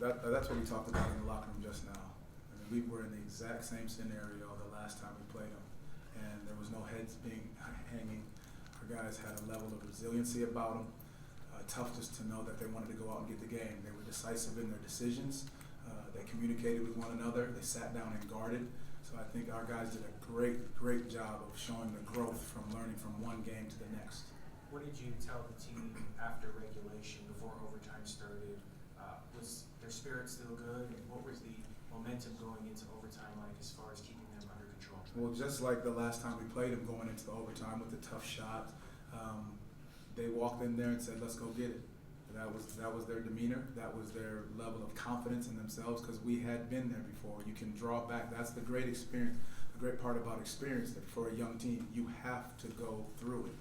That's what we talked about in the locker room just now. I mean, we were in the exact same scenario the last time we played them, and there was no heads being hanging. Our guys had a level of resiliency about them, toughness to know that they wanted to go out and get the game. They were decisive in their decisions. They communicated with one another. They sat down and guarded. So I think our guys did a great job of showing the growth from learning from one game to the next. What did you tell the team after regulation, before overtime started? Was their spirit still good? And what was the momentum going into overtime like as far as keeping them under control? Well, just like the last time we played them going into the overtime with a tough shot, they walked in there and said, let's go get it. That was their demeanor. That was their level of confidence in themselves because we had been there before. You can draw back. That's the great experience, the great part about experience, that for a young team, you have to go through it.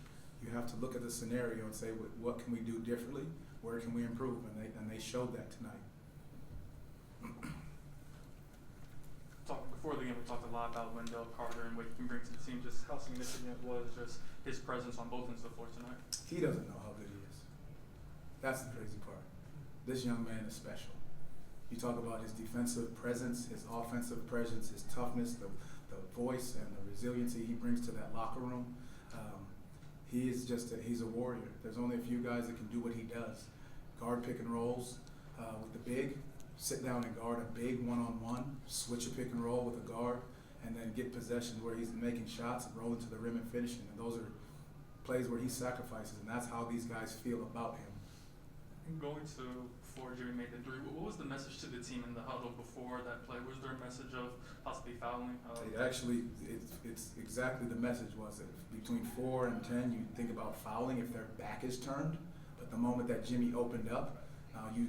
You have to look at the scenario and say, what can we do differently? Where can we improve? And they showed that tonight. Before the game, we talked a lot about Wendell Carter and what he can bring to the team, just how significant was just his presence on both ends of the floor tonight. He doesn't know how good he is. That's the crazy part. This young man is special. You talk about his defensive presence, his offensive presence, his toughness, the voice and the resiliency he brings to that locker room. He's a warrior. There's only a few guys that can do what he does. Guard pick and rolls with the big, sit down and guard a big one-on-one, switch a pick and roll with a guard, and then get possessions where he's making shots and rolling to the rim and finishing. And those are plays where he sacrifices, and that's how these guys feel about him. Going to before Jerry made the three, what was the message to the team in the huddle before that play? Was there a message of possibly fouling? It's exactly the message was that between 4 and 10, you think about fouling if their back is turned, but the moment that Jimmy opened up, you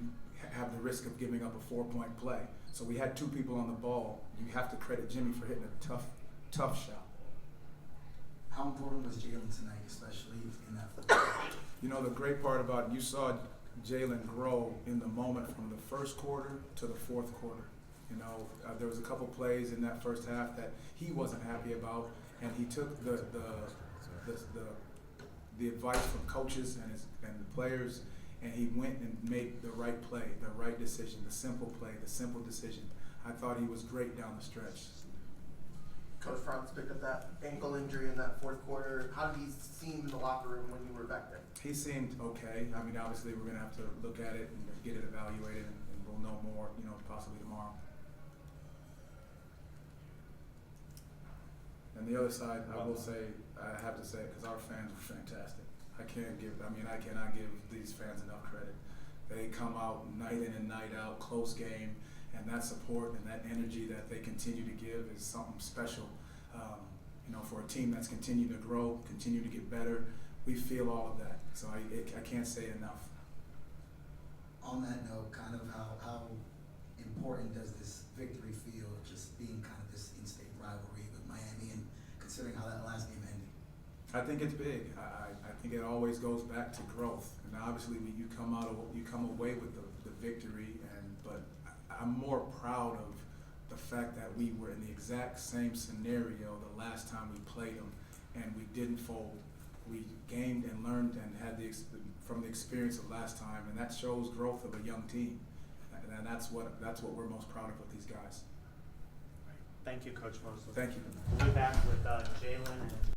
have the risk of giving up a 4-point play. So we had 2 people on the ball. You have to credit Jimmy for hitting a tough shot. How important was Jalen tonight, especially in that fourth quarter? You know, the great part about it, you saw Jalen grow in the moment from the first quarter to the fourth quarter. You know, there was a couple plays in that first half that he wasn't happy about, and he took the advice from coaches and the players, and he went and made the right play, the right decision, the simple play, the simple decision. I thought he was great down the stretch. Coach Franz picked up that ankle injury in that fourth quarter. How did he seem in the locker room when you were back there? He seemed okay. I mean, obviously we're going to have to look at it and get it evaluated, and we'll know more, possibly tomorrow. And the other side, I will say, I have to say it because our fans were fantastic. I cannot give these fans enough credit. They come out night in and night out, close game, and that support and that energy that they continue to give is something special. For a team that's continued to grow, continue to get better, we feel all of that. So I can't say it enough. On that note, kind of how important does this victory feel, just being kind of this in-state rivalry with Miami, and considering how that last game ended? I think it's big. I think it always goes back to growth. And obviously, you come away with the victory, but I'm more proud of the fact that we were in the exact same scenario the last time we played them, and we didn't fold. We gained and learned and had from the experience of last time, and that shows growth of a young team. And that's what we're most proud of with these guys. Thank you, Coach Mosley. Thank you. We'll be back with Jalen and